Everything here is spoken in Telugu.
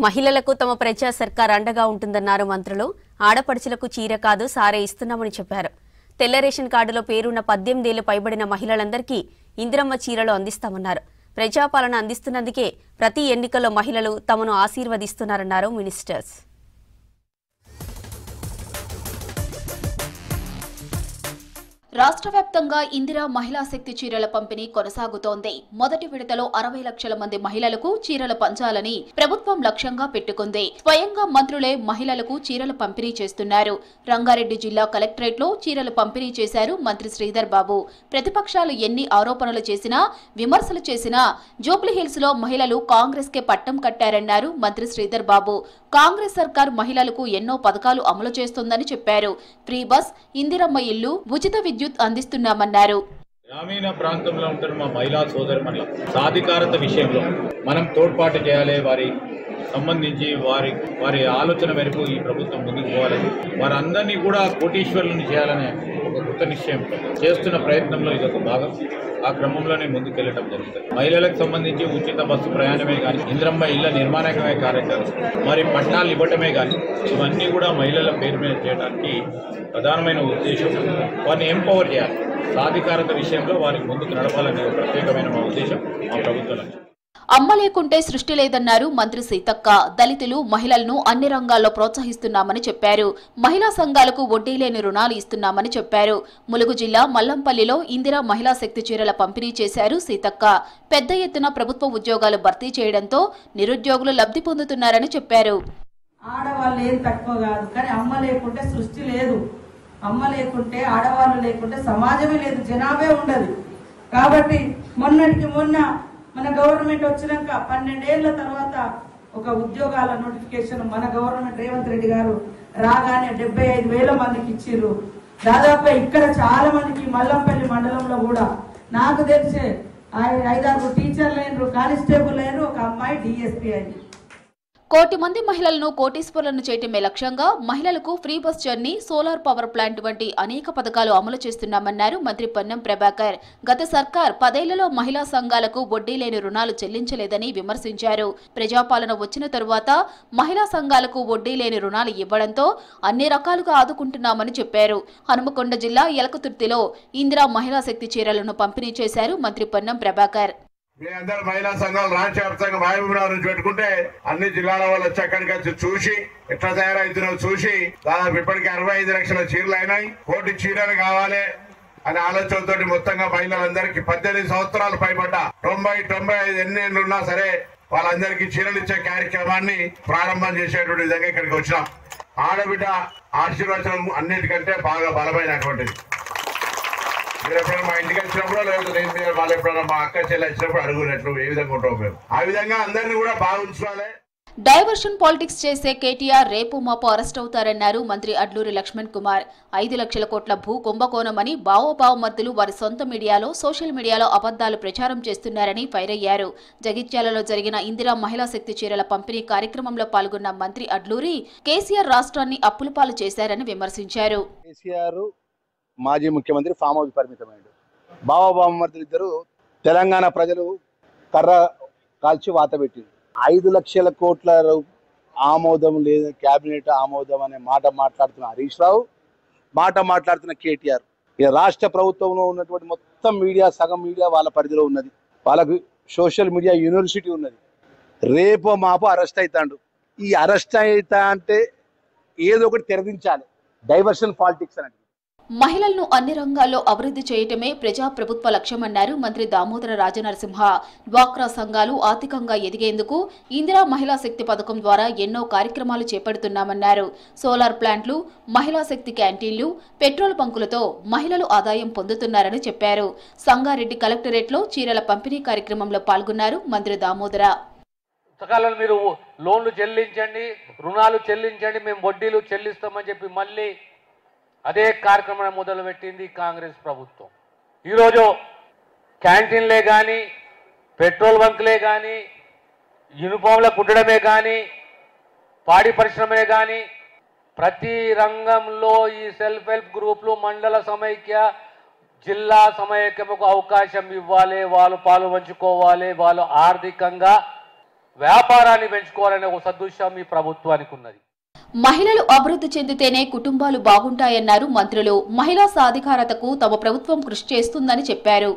మహిళలకు తమ ప్రజా సర్కార్ అండగా ఉంటుందన్నారు మంత్రులు. ఆడపడుచులకు చీర కాదు సారే ఇస్తున్నామని చెప్పారు. తెల్ల రేషన్ కార్డులో పేరున్న 18 ఏళ్లు పైబడిన మహిళలందరికీ ఇందిరమ్మ చీరలు అందిస్తామన్నారు. ప్రజాపాలన అందిస్తున్నందుకే ప్రతి ఎన్నికల్లో మహిళలు తమను ఆశీర్వదిస్తున్నారన్నారు మినిస్టర్స్. రాష్ట్ర వ్యాప్తంగా ఇందిరా మహిళా శక్తి చీరల పంపిణీ కొనసాగుతోంది. మొదటి విడతలో 60 లక్షల మంది మహిళలకు చీరలు పంచాలని ప్రభుత్వం లక్ష్యంగా పెట్టుకుంది. స్వయంగా మంత్రులే మహిళలకు చీరలు పంపిణీ చేస్తున్నారు. రంగారెడ్డి జిల్లా కలెక్టరేట్ లో చీరలు పంపిణీ చేశారు మంత్రి శ్రీధర్ బాబు. ప్రతిపక్షాలు ఎన్ని ఆరోపణలు చేసినా, విమర్శలు చేసినా జూబ్లీహిల్స్ లో మహిళలు కాంగ్రెస్ కే పట్టం కట్టారన్నారు మంత్రి శ్రీధర్ బాబు. కాంగ్రెస్ సర్కార్ మహిళలకు ఎన్నో పథకాలు అమలు చేస్తోందని చెప్పారు. ఫ్రీ బస్, ఇందిరమ్మ ఇల్లు, ఉచిత విద్యుత్ అందిస్తున్నామన్నారు. గ్రామీణ ప్రాంతంలో ఉంటున్న మా మహిళా సోదరుల సాధికారత విషయంలో మనం తోడ్పాటు చేయాలి. వారి సంబంధించి వారి ఆలోచన మేరకు ఈ ప్రభుత్వం ముందుకు పోవాలని, వారందరినీ కూడా కోటీశ్వరులను చేయాలనే ఒక కృత నిశ్చయంతో చేస్తున్న ప్రయత్నంలో ఇదొక భాగం. ఆ క్రమంలోనే ముందుకెళ్లడం జరుగుతుంది. మహిళలకు సంబంధించి ఉచిత బస్సు ప్రయాణమే కానీ, ఇంద్రమ్మ ఇళ్ల నిర్మాణమే కార్యక్రమం, మరి పట్టాలు ఇవ్వటమే కానీ, ఇవన్నీ కూడా మహిళల పేరు మీద చేయడానికి ప్రధానమైన ఉద్దేశం. వారిని ఎంపవర్ చేయాలి. సాధికారత విషయంలో వారికి ముందుకు నడపాలనే ప్రత్యేకమైన మా ఉద్దేశం, మా ప్రభుత్వ లక్ష్యం. అమ్మ లేకుంటే సృష్టి లేదన్నారు మంత్రి సీతక్క. దళితులు, మహిళలను అన్ని రంగాల్లో ప్రోత్సహిస్తున్నామని చెప్పారు. మహిళా సంఘాలకు వడ్డీ లేని రుణాలు ఇస్తున్నామని చెప్పారు. ములుగు జిల్లా మల్లంపల్లిలో ఇందిరా మహిళా శక్తి చీరల పంపిణీ చేశారు సీతక్క. పెద్ద ఎత్తున ప్రభుత్వ ఉద్యోగాలు భర్తీ చేయడంతో నిరుద్యోగులు లబ్ధి పొందుతున్నారని చెప్పారు. ఆడవాళ్ళు ఏం తక్కువ కాదు, కానీ అమ్మ లేకుంటే సృష్టి లేదు. అమ్మ లేకుంటే, ఆడవాళ్ళు లేకుంటే సమాజమే లేదు, జనాభే ఉండదు. కాబట్టి మొన్నటికి మొన్న మన గవర్నమెంట్ వచ్చినాక 12 ఏళ్ల తర్వాత ఒక ఉద్యోగాల నోటిఫికేషన్ మన గవర్నమెంట్ రేవంత్ రెడ్డి గారు రాగానే 75,000 మందికి ఇచ్చిర్రు. దాదాపు ఇక్కడ చాలా మందికి మల్లంపల్లి మండలంలో కూడా నాకు తెలిసే 5-6 టీచర్లు అయినరు, కానిస్టేబుల్ అయినరు, ఒక అమ్మాయి డిఎస్పీ అయింది. 1 కోటి మంది మహిళలను కోటీశ్వరులను చేయటమే లక్ష్యంగా మహిళలకు free bus journey, solar power plant వంటి అనేక పథకాలు అమలు చేస్తున్నామన్నారు మంత్రి పొన్నం ప్రభాకర్. గత సర్కార్ 10 ఏళ్లలో మహిళా సంఘాలకు వడ్డీ లేని రుణాలు చెల్లించలేదని విమర్శించారు. ప్రజాపాలన వచ్చిన తరువాత మహిళా సంఘాలకు వడ్డీ లేని రుణాలు ఇవ్వడంతో అన్ని రకాలుగా ఆదుకుంటున్నామని చెప్పారు. హనుమకొండ జిల్లా యలకతుర్తిలో ఇందిరా మహిళా శక్తి చీరలను పంపిణీ చేశారు మంత్రి పొన్నం ప్రభాకర్. మీ అందరు మహిళా సంఘాలు రాష్ట్ర వ్యాప్తంగా మహబూబ్నగర్ నుంచి పెట్టుకుంటే అన్ని జిల్లాల వాళ్ళు వచ్చి అక్కడికి వచ్చి చూసి ఎట్లా తయారైతున్నారో చూసి దాదాపు ఇప్పటికీ 65 లక్షల చీరలు అయినాయి. 1 కోటి చీరలు కావాలి అనే ఆలోచనతో మొత్తంగా మహిళలందరికీ 18 సంవత్సరాలు పైబడ్డ 90-95 ఎన్నేళ్ళు ఉన్నా సరే వాళ్ళందరికీ చీరలు ఇచ్చే కార్యక్రమాన్ని ప్రారంభం చేసేటువంటి విధంగా ఇక్కడికి వచ్చినాం. ఆడబిడ్డ ఆశీర్వచనం అన్నిటికంటే బాగా బలమైనటువంటిది. మీరు ఎప్పుడైనా మా ఇంటికి వచ్చినప్పుడు, లేకపోతే నేను వాళ్ళు ఎప్పుడైనా మా అక్క చెల్లి వచ్చినప్పుడు అడుగునట్లు ఏ విధంగా ఉంటాం మేము, ఆ విధంగా అందరినీ కూడా బాగా ఉంచాలి. డైవర్షన్ పాలిటిక్స్ చేసే కేటీఆర్ రేపు మాపు అరెస్ట్ అవుతారన్నారు మంత్రి అడ్లూరి లక్ష్మణ్ కుమార్. 5 లక్షల కోట్ల భూ కుంభకోణమని బావోబావమర్దులు వారి సొంత మీడియాలో, సోషల్ మీడియాలో అబద్దాలు ప్రచారం చేస్తున్నారని ఫైర్ అయ్యారు. జగిత్యాలలో జరిగిన ఇందిరా మహిళా శక్తి చీరల పంపిణీ కార్యక్రమంలో పాల్గొన్న మంత్రి అడ్లూరి కేసీఆర్ రాష్ట్రాన్ని అప్పుల పాలు చేశారని విమర్శించారు. మాజీ ముఖ్యమంత్రి ఫామ్ హౌస్ పరిమితమైంది. బావోబావమర్దులు ఇద్దరు తెలంగాణ ప్రజలు కర్ర కాల్చి వాత పెట్టింది. 5 లక్షల కోట్ల ఆమోదం లేదు, కేబినెట్ ఆమోదం అనే మాట మాట్లాడుతున్న హరీష్ రావు, మాట మాట్లాడుతున్న కేటీఆర్. ఈ రాష్ట్ర ప్రభుత్వంలో ఉన్నటువంటి మొత్తం మీడియా, సగం మీడియా వాళ్ళ పరిధిలో ఉన్నది. వాళ్ళకు సోషల్ మీడియా యూనివర్సిటీ ఉన్నది. రేపో మాపో అరెస్ట్ అవుతాడు. ఈ అరెస్ట్ అవుతా అంటే ఏదో ఒకటి తెరదించాలి. డైవర్షన్ పాలిటిక్స్ అనేది. మహిళలను అన్ని రంగాల్లో అభివృద్ధి చేయటమే ప్రజాప్రభుత్వ లక్ష్యమన్నారు మంత్రి దామోదర రాజనరసింహ. డ్వాక్రా సంఘాలు ఆర్థికంగా ఎదిగేందుకు ఇందిరా మహిళా శక్తి పథకం ద్వారా ఎన్నో కార్యక్రమాలు చేపడుతున్నామన్నారు. సోలార్ ప్లాంట్లు, మహిళా శక్తి క్యాంటీన్లు, పెట్రోల్ బంకులతో మహిళలు ఆదాయం పొందుతున్నారని చెప్పారు. సంగారెడ్డి కలెక్టరేట్లో చీరల పంపిణీ కార్యక్రమంలో పాల్గొన్నారు మంత్రి దామోదర. పుస్తకాలను మీరు లోన్లు చెల్లించండి, రుణాలు చెల్లించండి, మేము వడ్డీలు చెల్లిస్తామని చెప్పి మళ్ళీ అదే కార్యక్రమాన్ని మొదలుపెట్టింది కాంగ్రెస్ ప్రభుత్వం. ఈరోజు క్యాంటీన్లే కానీ, పెట్రోల్ బంకులే కానీ, యూనిఫామ్ల కుట్టడమే కానీ, పాడి పరిశ్రమే కానీ, ప్రతి రంగంలో ఈ సెల్ఫ్ హెల్ప్ గ్రూపులు, మండల సమైక్య, జిల్లా సమైక్యకు అవకాశం ఇవ్వాలి. వాళ్ళు పాలు పంచుకోవాలి. వాళ్ళు ఆర్థికంగా వ్యాపారాన్ని పెంచుకోవాలనే ఒక సదుద్దేశం ఈ ప్రభుత్వానికి ఉన్నది. మహిళలు అభివృద్ధి చెందితేనే కుటుంబాలు బాగుంటాయన్నారు మంత్రులు. మహిళా సాధికారతకు తమ ప్రభుత్వం కృషి చేస్తుందని చెప్పారు.